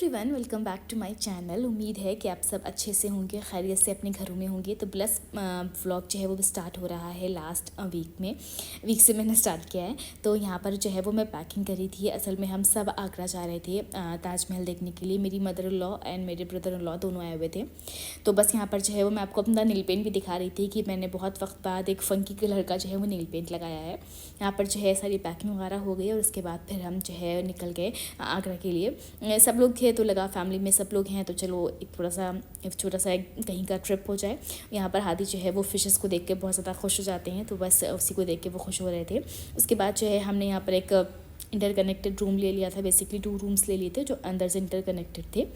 Everyone, welcome back to my channel. उम्मीद है कि आप सब अच्छे से होंगे, खैरियत से अपने घरों में होंगे। तो प्लस व्लॉग जो है वो स्टार्ट हो रहा है लास्ट वीक से मैंने स्टार्ट किया है। तो यहाँ पर जो है वो मैं पैकिंग करी थी। असल में हम सब आगरा जा रहे थे ताजमहल देखने के लिए। मेरी मदर इन लॉ एंड मेरे ब्रदर इन लॉ दोनों आए हुए थे। तो बस यहाँ पर जो है वो मैं आपको अपना नील पेंट भी दिखा रही थी कि मैंने बहुत वक्त बाद एक फंकी कलर का जो है वो नील पेंट लगाया है। यहाँ पर जो है सारी पैकिंग वगैरह हो गई और उसके बाद फिर हम जो है निकल गए आगरा के लिए। सब लोग थे तो लगा फैमिली में सब लोग हैं तो चलो एक छोटा सा कहीं का ट्रिप हो जाए। यहाँ पर हादी जो है वो फिशेस को देख के बहुत ज़्यादा खुश हो जाते हैं, तो बस उसी को देख के वो खुश हो रहे थे। उसके बाद जो है हमने यहाँ पर एक इंटरकनेक्टेड रूम ले लिया था। बेसिकली 2 रूम्स ले लिए थे जो अंदर से इंटरकनेक्टेड थे।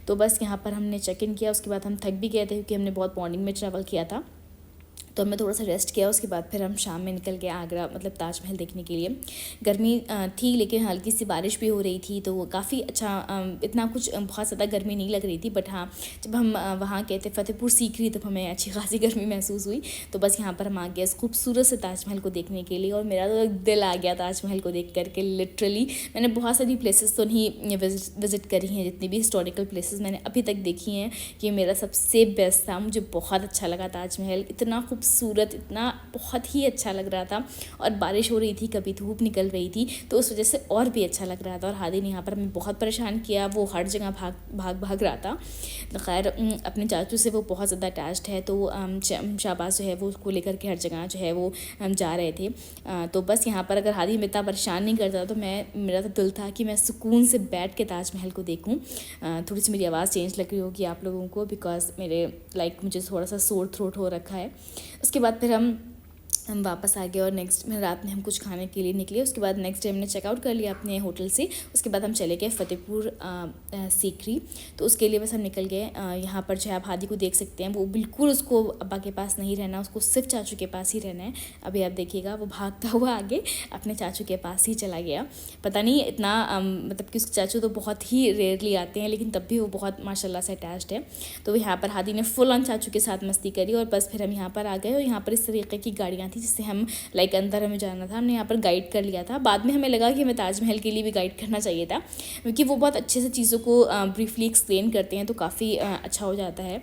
तो बस यहाँ पर हमने चेक इन किया। उसके बाद हम थक भी गए थे क्योंकि हमने बहुत मॉर्निंग में ट्रैवल किया था, तो हमने थोड़ा सा रेस्ट किया। उसके बाद फिर हम शाम में निकल गए आगरा, मतलब ताजमहल देखने के लिए। गर्मी थी लेकिन हल्की सी बारिश भी हो रही थी, तो काफ़ी अच्छा, इतना कुछ बहुत ज़्यादा गर्मी नहीं लग रही थी। बट हाँ, जब हम वहाँ गए थे फतेहपुर सीकरी, तब हमें अच्छी खासी गर्मी महसूस हुई। तो बस यहाँ पर हम आ गए इस खूबसूरत से ताजमहल को देखने के लिए, और मेरा तो दिल आ गया ताजमहल को देख करके। लिटरली मैंने बहुत सारी प्लेसेस तो नहीं विज़िट करी हैं, जितनी भी हिस्टोरिकल प्लेसेस मैंने अभी तक देखी हैं, ये मेरा सबसे बेस्ट था। मुझे बहुत अच्छा लगा ताजमहल, इतना खूबसूरत, इतना बहुत ही अच्छा लग रहा था। और बारिश हो रही थी, कभी धूप निकल रही थी, तो उस वजह से और भी अच्छा लग रहा था। और हादी ने यहाँ पर हमें बहुत परेशान किया, वो हर जगह भाग रहा था। तो खैर अपने चाचू से वो बहुत ज़्यादा अटैच्ड है, तो शाबाश जो है वो उसको लेकर के हर जगह जो है वो हम जा रहे थे। तो बस यहाँ पर अगर हादी हमें इतना परेशान नहीं करता तो मेरा तो दिल था कि मैं सुकून से बैठ के ताजमहल को देखूँ। थोड़ी सी मेरी आवाज़ चेंज लग रही होगी आप लोगों को, बिकॉज मुझे थोड़ा सा सोर थ्रोट हो रखा है। उसके बाद फिर हम वापस आ गए और नेक्स्ट में रात में हम कुछ खाने के लिए निकले। उसके बाद नेक्स्ट डे हमने चेकआउट कर लिया अपने होटल से। उसके बाद हम चले गए फतेहपुर सीकरी, तो उसके लिए बस हम निकल गए। यहाँ पर जो है आप हादी को देख सकते हैं, वो बिल्कुल उसको अब्बा के पास नहीं रहना, उसको सिर्फ चाचू के पास ही रहना है। अभी आप देखिएगा वो भागता हुआ आगे अपने चाचू के पास ही चला गया। पता नहीं इतना मतलब कि उसके चाचू तो बहुत ही रेयरली आते हैं, लेकिन तब भी वो बहुत माशाल्लाह से अटैच्ड है। तो यहाँ पर हादी ने फुल ऑन चाचू के साथ मस्ती करी, और बस फिर हम यहाँ पर आ गए। और यहाँ पर इस तरीके की गाड़ियाँ जिससे हम अंदर हमें जाना था। हमने यहाँ पर गाइड कर लिया था। बाद में हमें लगा कि हमें ताजमहल के लिए भी गाइड करना चाहिए था, क्योंकि वो बहुत अच्छे से चीज़ों को ब्रीफली एक्सप्लेन करते हैं, तो काफ़ी अच्छा हो जाता है।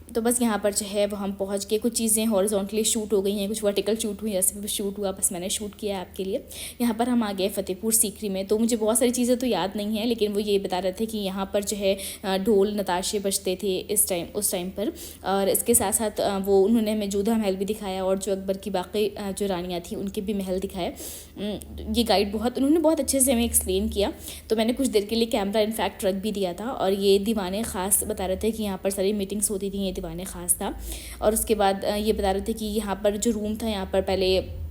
तो बस यहाँ पर जो है वो हम पहुँच के, कुछ चीज़ें हॉरिजॉन्टली शूट हो गई हैं, कुछ वर्टिकल शूट हुई, ऐसे भी शूट हुआ, बस मैंने शूट किया आपके लिए। यहाँ पर हम आ गए फतेहपुर सीकरी में। तो मुझे बहुत सारी चीज़ें तो याद नहीं है, लेकिन वो ये बता रहे थे कि यहाँ पर जो है ढोल नताशे बजते थे उस टाइम पर। और इसके साथ साथ वो उन्होंने हमें जोधा महल भी दिखाया, और जो अकबर की बाकी जो रानियाँ थी उनके भी महल दिखाए। ये गाइड उन्होंने बहुत अच्छे से हमें एक्सप्लेन किया। तो मैंने कुछ देर के लिए कैमरा इनफैक्ट रख भी दिया था। और ये दीवाने ख़ास बता रहे थे कि यहाँ पर सारी मीटिंग्स होती थी, ये दीवाने ख़ास था। और उसके बाद ये बता रहे थे कि यहाँ पर जो रूम था, यहाँ पर पहले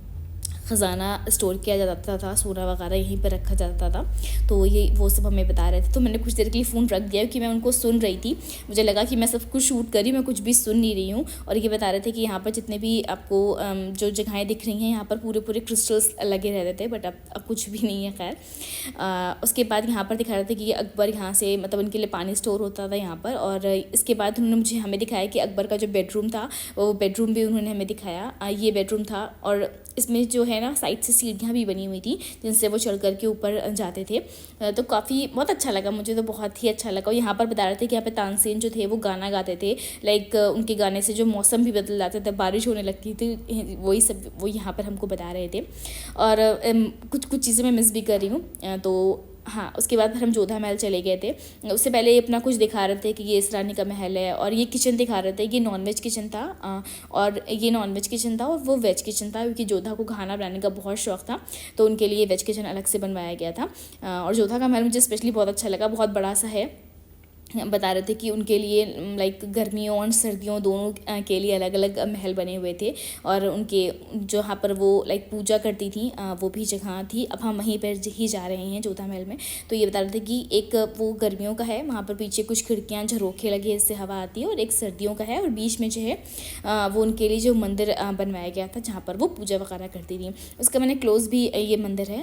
ख़जाना स्टोर किया जाता था, सोना वगैरह यहीं पर रखा जाता था। तो ये वो सब हमें बता रहे थे। तो मैंने कुछ देर के लिए फ़ोन रख दिया क्योंकि मैं उनको सुन रही थी। मुझे लगा कि मैं सब कुछ शूट करी, मैं कुछ भी सुन नहीं रही हूँ। और ये बता रहे थे कि यहाँ पर जितने भी आपको जो जगहें दिख रही हैं, यहाँ पर पूरे क्रिस्टल्स लगे रहते थे, बट अब कुछ भी नहीं है। खैर उसके बाद यहाँ पर दिखा रहे थे कि अकबर यहाँ से, मतलब उनके लिए पानी स्टोर होता था यहाँ पर। और इसके बाद उन्होंने हमें दिखाया कि अकबर का जो बेडरूम था, वो बेडरूम भी उन्होंने हमें दिखाया। ये बेडरूम था, और इसमें जो है ना साइड से सीढ़ियाँ भी बनी हुई थी जिनसे वो चढ़ करके ऊपर जाते थे। तो काफ़ी बहुत अच्छा लगा, मुझे तो बहुत ही अच्छा लगा। और यहाँ पर बता रहे थे कि यहाँ पे तानसेन जो थे वो गाना गाते थे। उनके गाने से जो मौसम भी बदल जाता था, बारिश होने लगती थी, वो यहाँ पर हमको बता रहे थे। और कुछ चीज़ें मैं मिस भी कर रही हूँ। तो हाँ, उसके बाद फिर हम जोधा महल चले गए थे। उससे पहले अपना कुछ दिखा रहे थे कि ये इस रानी का महल है, और ये किचन दिखा रहे थे। ये नॉनवेज किचन था, और ये नॉनवेज किचन था और वो वेज किचन था, क्योंकि जोधा को खाना बनाने का बहुत शौक था, तो उनके लिए वेज किचन अलग से बनवाया गया था। और जोधा का महल मुझे स्पेशली बहुत अच्छा लगा, बहुत बड़ा सा है। बता रहे थे कि उनके लिए गर्मियों और सर्दियों दोनों के लिए अलग अलग महल बने हुए थे। और उनके जो यहाँ पर वो पूजा करती थी, वो भी जगह थी। अब हम वहीं पर ही जा रहे हैं जोधा महल में। तो ये बता रहे थे कि एक वो गर्मियों का है, वहाँ पर पीछे कुछ खिड़कियाँ झरोखे लगे, इससे हवा आती है। और एक सर्दियों का है, और बीच में जो है वो उनके लिए जो मंदिर बनवाया गया था, जहाँ पर वो पूजा वगैरह करती थी। उसका मैंने क्लोज भी ये मंदिर है,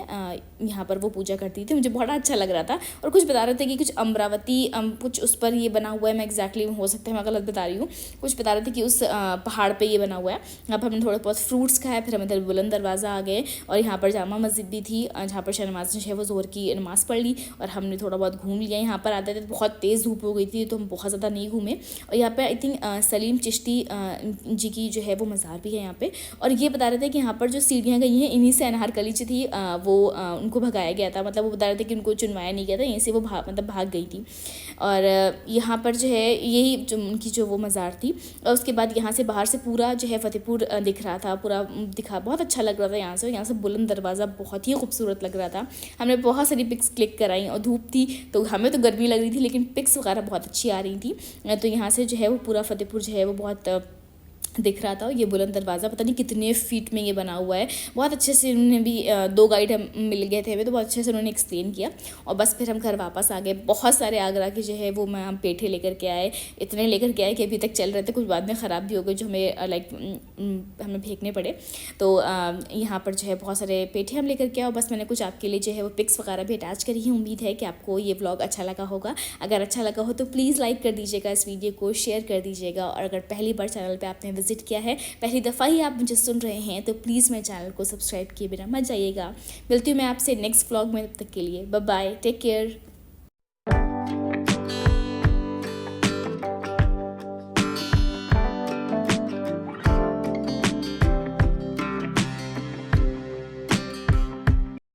यहाँ पर वो पूजा करती थी। मुझे बड़ा अच्छा लग रहा था। और कुछ बता रहे थे कि कुछ अमरावती कुछ उस पर ये बना हुआ है। मैं एग्जैक्टली हो सकता है मैं गलत बता रही हूँ, कुछ बता रहे थे कि उस पहाड़ पे ये बना हुआ है। यहाँ पर हमने थोड़ा बहुत फ्रूट्स खाया, फिर हम इधर बुलंद दरवाज़ा आ गए और यहाँ पर जामा मस्जिद भी थी जहाँ पर शहनवाज ने जो है वो ज़ोहर की नमाज़ पढ़ ली और हमने थोड़ा बहुत घूम लिया। यहाँ पर आते थे बहुत तेज़ धूप हो गई थी तो हम बहुत ज़्यादा नहीं घूमे। और यहाँ पर आई थिंक सलीम चिश्ती जी की जो है वो मज़ार भी है यहाँ पे। और ये बता रहे थे कि यहाँ पर जो सीढ़ियाँ गई हैं इन्हीं से अनारकली जो थी वो उनको भगाया गया था। मतलब वो बता रहे थे कि उनको चुनवाया नहीं गया था, यहीं से वो भाग गई थी। और यहाँ पर जो है यही जो उनकी जो वो मज़ार थी। और उसके बाद यहाँ से बाहर से पूरा जो है फतेहपुर दिख रहा था, पूरा दिखा, बहुत अच्छा लग रहा था यहाँ से बुलंद दरवाज़ा बहुत ही खूबसूरत लग रहा था। हमने बहुत सारी पिक्स क्लिक कराई और धूप थी तो हमें तो गर्मी लग रही थी लेकिन पिक्स वगैरह बहुत अच्छी आ रही थी। तो यहाँ से जो है वो पूरा फतेहपुर जो है वो बहुत दिख रहा था। ये बुलंद दरवाज़ा पता नहीं कितने फीट में ये बना हुआ है, बहुत अच्छे से उन्होंने भी 2 गाइड हम मिल गए थे हमें तो बहुत अच्छे से उन्होंने एक्सप्लेन किया। और बस फिर हम घर वापस आ गए। बहुत सारे आगरा के जो है वो मैं हम पेठे लेकर के आए, इतने लेकर के आए कि अभी तक चल रहे थे, कुछ बाद में ख़राब भी हो गए जो हमें लाइक हमें फेंकने पड़े। तो यहाँ पर जो है बहुत सारे पेठे हम लेकर के आए और बस मैंने कुछ आपके लिए जो है वो पिक्स वगैरह भी अटैच करी है। उम्मीद है कि आपको ये व्लॉग अच्छा लगा होगा। अगर अच्छा लगा हो तो प्लीज़ लाइक कर दीजिएगा, इस वीडियो को शेयर कर दीजिएगा। और अगर पहली बार चैनल पर आपने विजिट किया है, पहली दफ़ा ही आप मुझे सुन रहे हैं तो प्लीज़ मेरे चैनल को सब्सक्राइब किए बिना मत जाइएगा। मिलती हूँ मैं आपसे नेक्स्ट व्लॉग में, तब तक के लिए बाय बाय, टेक केयर।